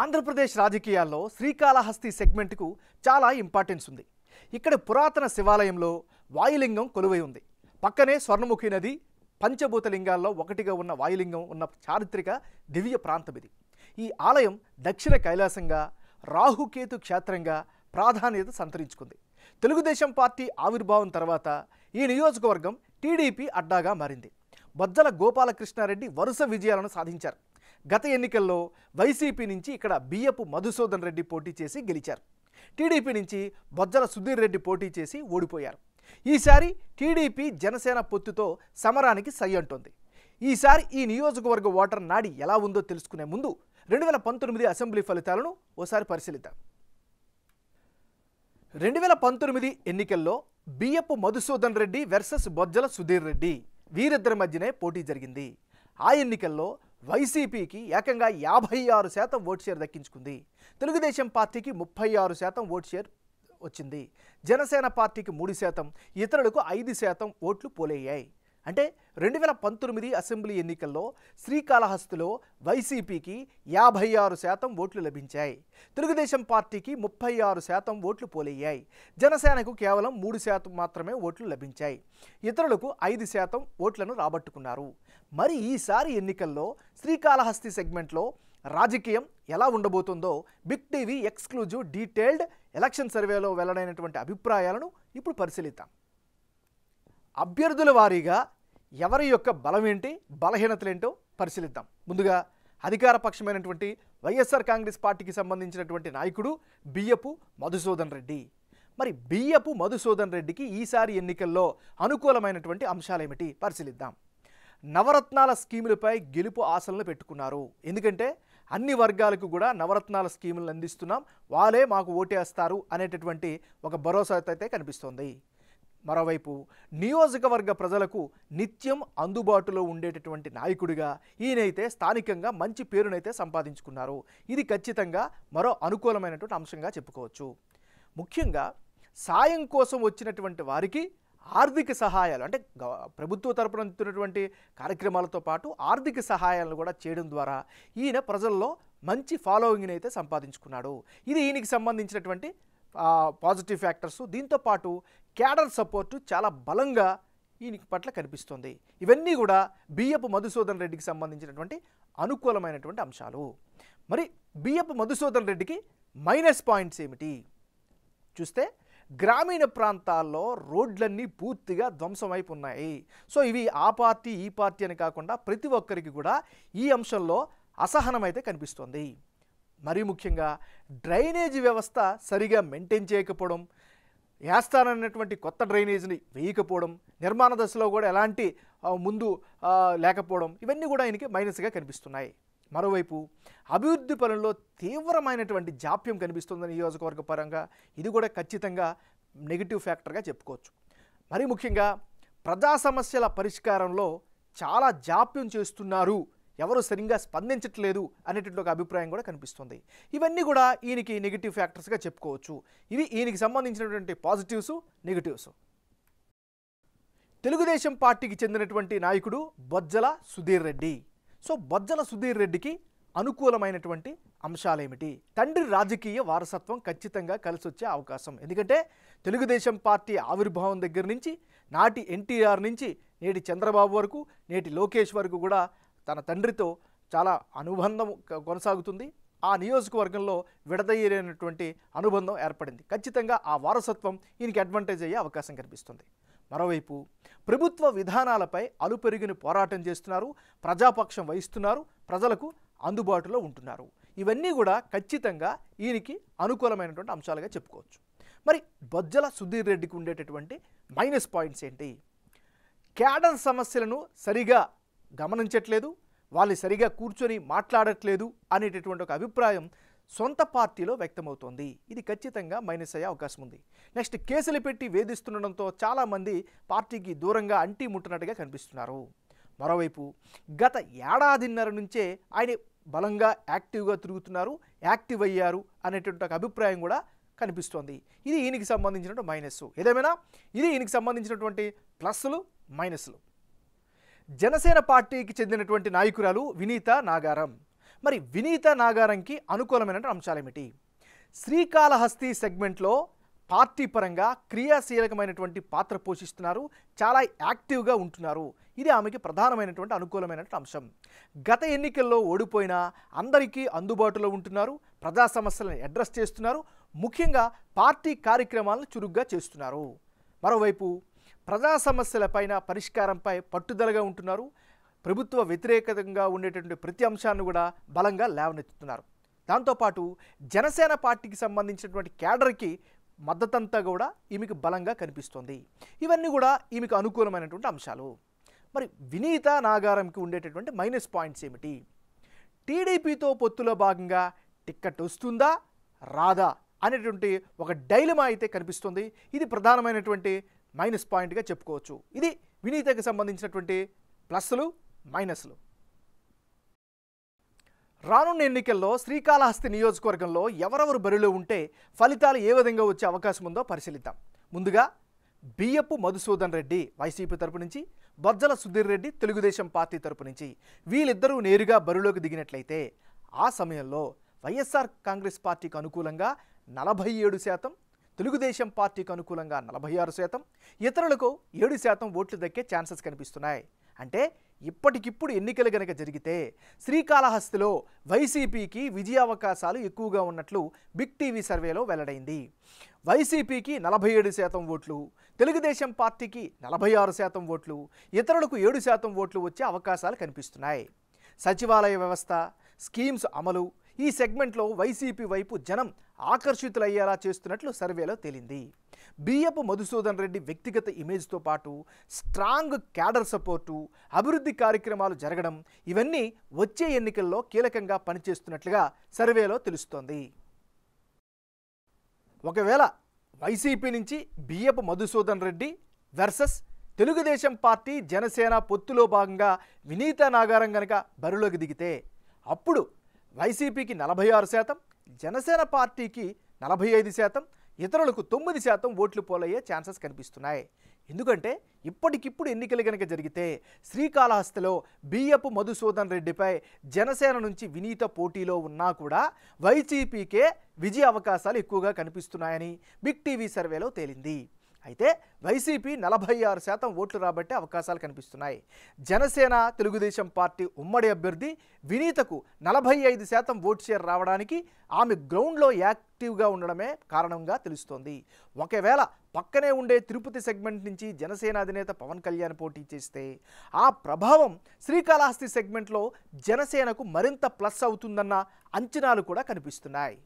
ఆంధ్రప్రదేశ్ రాజకీయాల్లో శ్రీకాళహస్తి సెగ్మెంట్కు చాలా ఇంపార్టెన్స్ ఉంది. ఇక్కడ పురాతన శివాలయంలో వాయులింగం కొలువై ఉంది. పక్కనే స్వర్ణముఖి నది, పంచభూతలింగాల్లో ఒకటిగా ఉన్న వాయులింగం ఉన్న చారిత్రక దివ్య ప్రాంతం ఇది. ఈ ఆలయం దక్షిణ కైలాసంగా, రాహుకేతు క్షేత్రంగా ప్రాధాన్యత సంతరించుకుంది. తెలుగుదేశం పార్టీ ఆవిర్భావం తర్వాత ఈ నియోజకవర్గం టీడీపీ అడ్డాగా మారింది. బొజ్జల గోపాలకృష్ణారెడ్డి వరుస విజయాలను సాధించారు. గత ఎన్నికల్లో వైసీపీ నుంచి ఇక్కడ బియ్యపు మధుసూదన్ రెడ్డి పోటీ చేసి గెలిచారు. టీడీపీ నుంచి బొజ్జల సుధీర్ రెడ్డి పోటీ చేసి ఓడిపోయారు. ఈసారి టీడీపీ జనసేన పొత్తుతో సమరానికి సై అంటోంది. ఈసారి ఈ నియోజకవర్గ ఓటర్ నాడి ఎలా ఉందో తెలుసుకునే ముందు 2019 అసెంబ్లీ ఫలితాలను ఓసారి పరిశీలిద్దాం. 2019 ఎన్నికల్లో బియ్యపు మధుసూదన్ రెడ్డి వర్సెస్ బొజ్జల సుధీర్ రెడ్డి వీరిద్దరి మధ్యనే పోటీ జరిగింది. ఆ ఎన్నికల్లో వైసీపీకి ఏకంగా 56% ఓట్ షేర్ దక్కించుకుంది. తెలుగుదేశం పార్టీకి 36% ఓట్ షేర్ వచ్చింది. జనసేన పార్టీకి 3%, ఇతరులకు 5% ఓట్లు పోలయ్యాయి. అంటే 2019 అసెంబ్లీ ఎన్నికల్లో శ్రీకాళహస్తిలో వైసీపీకి 56% ఓట్లు లభించాయి. తెలుగుదేశం పార్టీకి 36% ఓట్లు పోలయ్యాయి. జనసేనకు కేవలం 3% మాత్రమే ఓట్లు లభించాయి. ఇతరులకు 5% ఓట్లను రాబట్టుకున్నారు. మరి ఈసారి ఎన్నికల్లో శ్రీకాళహస్తి సెగ్మెంట్లో రాజకీయం ఎలా ఉండబోతుందో big TV exclusive detailed election సర్వేలో వెల్లడైనటువంటి అభిప్రాయాలను ఇప్పుడు పరిశీలిద్దాం. అభ్యర్థుల వారీగా ఎవరి యొక్క బలం ఏంటి, బలహీనతలేంటో పరిశీలిద్దాం. ముందుగా అధికార పక్షమైనటువంటి వైఎస్ఆర్ కాంగ్రెస్ పార్టీకి సంబంధించినటువంటి నాయకుడు బియ్యపు మధుసూదన్ రెడ్డి. మరి బియ్యపు మధుసూదన్ రెడ్డికి ఈసారి ఎన్నికల్లో అనుకూలమైనటువంటి అంశాలేమిటి పరిశీలిద్దాం. నవరత్నాల స్కీములపై గెలుపు ఆశలను పెట్టుకున్నారు. ఎందుకంటే అన్ని వర్గాలకు కూడా నవరత్నాల స్కీములను అందిస్తున్నాం, వాళ్ళే మాకు ఓటేస్తారు అనేటటువంటి ఒక భరోసా అయితే కనిపిస్తోంది. మరోవైపు నియోజకవర్గ ప్రజలకు నిత్యం అందుబాటులో ఉండేటటువంటి నాయకుడిగా ఈయనైతే స్థానికంగా మంచి పేరునైతే సంపాదించుకున్నారు. ఇది ఖచ్చితంగా మరో అనుకూలమైనటువంటి అంశంగా చెప్పుకోవచ్చు. ముఖ్యంగా సాయం కోసం వచ్చినటువంటి వారికి ఆర్థిక సహాయాలు, అంటే ప్రభుత్వ తరపున అందుతున్నటువంటి కార్యక్రమాలతో పాటు ఆర్థిక సహాయాలను కూడా చేయడం ద్వారా ఈయన ప్రజల్లో మంచి ఫాలోయింగ్ని అయితే సంపాదించుకున్నాడు. ఇది ఈయనకి సంబంధించినటువంటి పాజిటివ్ ఫ్యాక్టర్స్. దీంతోపాటు క్యాడర్ సపోర్టు చాలా బలంగా ఈయన పట్ల కనిపిస్తుంది. ఇవన్నీ కూడా బియ్యపు మధుసూదన్ రెడ్డికి సంబంధించినటువంటి అనుకూలమైనటువంటి అంశాలు. మరి బియ్యపు మధుసూదన్ రెడ్డికి మైనస్ పాయింట్స్ ఏమిటి చూస్తే, గ్రామీణ ప్రాంతాల్లో రోడ్లన్నీ పూర్తిగా ధ్వంసమైపోయి. సో ఇవి ఆ పార్టీ ఈ పార్టీ అని కాకుండా ప్రతి ఒక్కరికి కూడా ఈ అంశంలో అసహనం అయితే కనిపిస్తోంది. మరీ ముఖ్యంగా డ్రైనేజీ వ్యవస్థ సరిగా మెయింటైన్ చేయకపోవడం, వేస్తానన్నటువంటి కొత్త డ్రైనేజీని వేయకపోవడం, నిర్మాణ దశలో కూడా ఎలాంటి ముందు లేకపోవడం, ఇవన్నీ కూడా ఆయనకి మైనస్గా కనిపిస్తున్నాయి. మరోవైపు అభివృద్ధి పనుల్లో తీవ్రమైనటువంటి జాప్యం కనిపిస్తుంది నియోజకవర్గ పరంగా. ఇది కూడా ఖచ్చితంగా నెగిటివ్ ఫ్యాక్టర్గా చెప్పుకోవచ్చు. మరీ ముఖ్యంగా ప్రజా సమస్యల పరిష్కారంలో చాలా జాప్యం చేస్తున్నారు, ఎవరు సరిగ్గా స్పందించట్లేదు అనేటువంటి ఒక అభిప్రాయం కూడా కనిపిస్తుంది. ఇవన్నీ కూడా ఈయనకి నెగిటివ్ ఫ్యాక్టర్స్గా చెప్పుకోవచ్చు. ఇవి ఈయనకి సంబంధించినటువంటి పాజిటివ్స్, నెగిటివ్స్. తెలుగుదేశం పార్టీకి చెందినటువంటి నాయకుడు బొజ్జల సుధీర్ రెడ్డి. సో బొజ్జల సుధీర్ రెడ్డికి అనుకూలమైనటువంటి అంశాలేమిటి? తండ్రి రాజకీయ వారసత్వం ఖచ్చితంగా కలిసి వచ్చే అవకాశం. ఎందుకంటే తెలుగుదేశం పార్టీ ఆవిర్భావం దగ్గర నుంచి నాటి ఎన్టీఆర్ నుంచి నేటి చంద్రబాబు వరకు, నేటి లోకేష్ వరకు కూడా తన తండ్రితో చాలా అనుబంధం కొనసాగుతుంది. ఆ నియోజకవర్గంలో విడదయ్యేటువంటి అనుబంధం ఏర్పడింది. ఖచ్చితంగా ఆ వారసత్వం ఈయనకి అడ్వాంటేజ్ అయ్యే అవకాశం కనిపిస్తుంది. మరోవైపు ప్రభుత్వ విధానాలపై అలుపెరిగిన పోరాటం చేస్తున్నారు, ప్రజాపక్షం వహిస్తున్నారు, ప్రజలకు అందుబాటులో ఉంటున్నారు. ఇవన్నీ కూడా ఖచ్చితంగా ఈయనకి అనుకూలమైనటువంటి అంశాలుగా చెప్పుకోవచ్చు. మరి బొజ్జల సుధీర్ రెడ్డికి ఉండేటటువంటి మైనస్ పాయింట్స్ ఏంటి? క్యాడర్ సమస్యలను సరిగా గమనించట్లేదు, వాళ్ళు సరిగా కూర్చొని మాట్లాడట్లేదు అనేటటువంటి ఒక అభిప్రాయం సొంత పార్టీలో వ్యక్తమవుతోంది. ఇది ఖచ్చితంగా మైనస్ అయ్యే అవకాశం ఉంది. నెక్స్ట్, కేసులు పెట్టి వేధిస్తుండడంతో చాలామంది పార్టీకి దూరంగా అంటి ముట్టనట్టుగా కనిపిస్తున్నారు. మరోవైపు గత ఏడాదిన్నర నుంచే ఆయన బలంగా యాక్టివ్గా తిరుగుతున్నారు, యాక్టివ్ అయ్యారు అనేటువంటి ఒక అభిప్రాయం కూడా కనిపిస్తోంది. ఇది ఈయనకి సంబంధించినటువంటి మైనస్. ఏదేమైనా ఇది ఈయనకి సంబంధించినటువంటి ప్లస్లు, మైనస్లు. జనసేన పార్టీకి చెందినటువంటి నాయకురాలు వినీత నాగారం. మరి వినీత నాగారంకి అనుకూలమైన అంశాలు ఏమిటి? శ్రీకాళహస్తి సెగ్మెంట్లో పార్టీ పరంగా క్రియాశీలకమైనటువంటి పాత్ర పోషిస్తున్నారు, చాలా యాక్టివ్గా ఉంటున్నారు. ఇది ఆమెకి ప్రధానమైనటువంటి అనుకూలమైనటువంటి అంశం. గత ఎన్నికల్లో ఓడిపోయినా అందరికీ అందుబాటులో ఉంటున్నారు, ప్రజా సమస్యలను అడ్రస్ చేస్తున్నారు, ముఖ్యంగా పార్టీ కార్యక్రమాలను చురుగ్గా చేస్తున్నారు. మరోవైపు ప్రజా సమస్యలపైన పరిష్కారంపై పట్టుదలగా ఉంటున్నారు, ప్రభుత్వ వ్యతిరేకంగా ఉండేటటువంటి ప్రతి అంశాన్ని కూడా బలంగా లేవనెత్తుతున్నారు. దాంతోపాటు జనసేన పార్టీకి సంబంధించినటువంటి క్యాడర్కి మద్దతంతా కూడా ఈమెకు బలంగా కనిపిస్తుంది. ఇవన్నీ కూడా ఈమెకు అనుకూలమైనటువంటి అంశాలు. మరి వినీత నాగారంకి ఉండేటటువంటి మైనస్ పాయింట్స్ ఏమిటి? టీడీపీతో పొత్తులో భాగంగా టిక్కెట్ వస్తుందా రాదా అనేటువంటి ఒక డైలమా అయితే కనిపిస్తుంది. ఇది ప్రధానమైనటువంటి మైనస్ పాయింట్గా చెప్పుకోవచ్చు. ఇది వినీతకి సంబంధించినటువంటి ప్లస్లు మైనస్లు. రానున్న ఎన్నికల్లో శ్రీకాళహస్తి నియోజకవర్గంలో ఎవరెవరు బరిలో ఉంటే ఫలితాలు ఏ విధంగా వచ్చే అవకాశం ఉందో పరిశీలిద్దాం. ముందుగా బియ్యపు మధుసూదన్ రెడ్డి వైసీపీ తరపు నుంచి, బొజ్జల సుధీర్ రెడ్డి తెలుగుదేశం పార్టీ తరపు నుంచి వీళ్ళిద్దరూ నేరుగా బరిలోకి దిగినట్లయితే ఆ సమయంలో వైఎస్ఆర్ కాంగ్రెస్ పార్టీకి అనుకూలంగా 47%, తెలుగుదేశం పార్టీకి అనుకూలంగా 46%, ఇతరులకు 7% ఓట్లు దక్కే ఛాన్సెస్ కనిపిస్తున్నాయి. అంటే ఇప్పటికిప్పుడు ఎన్నికలు గనక జరిగితే శ్రీకాళహస్తిలో వైసీపీకి విజయావకాశాలు ఎక్కువగా ఉన్నట్లు బిగ్ టీవీ సర్వేలో వెల్లడైంది. వైసీపీకి 47% ఓట్లు, తెలుగుదేశం పార్టీకి 46% ఓట్లు, ఇతరులకు 7% ఓట్లు వచ్చే అవకాశాలు కనిపిస్తున్నాయి. సచివాలయ వ్యవస్థ, స్కీమ్స్ అమలు ఈ సెగ్మెంట్లో వైసీపీ వైపు జనం ఆకర్షితులయ్యేలా చేస్తున్నట్లు సర్వేలో తేలింది. బియ్యపు మధుసూదన్ రెడ్డి వ్యక్తిగత ఇమేజ్తో పాటు స్ట్రాంగ్ క్యాడర్ సపోర్టు, అభివృద్ధి కార్యక్రమాలు జరగడం ఇవన్నీ వచ్చే ఎన్నికల్లో కీలకంగా పనిచేస్తున్నట్లుగా సర్వేలో తెలుస్తోంది. ఒకవేళ వైసీపీ నుంచి బియ్యపు మధుసూదన్ రెడ్డి వర్సెస్ తెలుగుదేశం పార్టీ జనసేన పొత్తులో భాగంగా వినీత నాగారం గనక బరిలోకి దిగితే అప్పుడు వైసీపీకి 46%, జనసేన పార్టీకి 45%, ఇతరులకు 9% ఓట్లు పోలయ్యే ఛాన్సెస్ కనిపిస్తున్నాయి. ఎందుకంటే ఇప్పటికిప్పుడు ఎన్నికలు కనుక జరిగితే శ్రీకాళహస్తిలో బియ్యపు మధుసూదన్ రెడ్డిపై జనసేన నుంచి వినీత పోటీలో ఉన్నా కూడా వైసీపీకే విజయ అవకాశాలు ఎక్కువగా కనిపిస్తున్నాయని బిగ్ టీవీ సర్వేలో తేలింది. అయితే వైసీపీ 46% ఓట్లు రాబట్టే అవకాశాలు కనిపిస్తున్నాయి. జనసేన తెలుగుదేశం పార్టీ ఉమ్మడి అభ్యర్థి వినీతకు 45% ఓట్ షేర్ రావడానికి ఆమె గ్రౌండ్లో యాక్టివ్గా ఉండడమే కారణంగా తెలుస్తోంది. ఒకవేళ పక్కనే ఉండే తిరుపతి సెగ్మెంట్ నుంచి జనసేన అధినేత పవన్ కళ్యాణ్ పోటీ చేస్తే ఆ ప్రభావం శ్రీకాళహస్తి సెగ్మెంట్లో జనసేనకు మరింత ప్లస్ అవుతుందన్న అంచనాలు కూడా కనిపిస్తున్నాయి.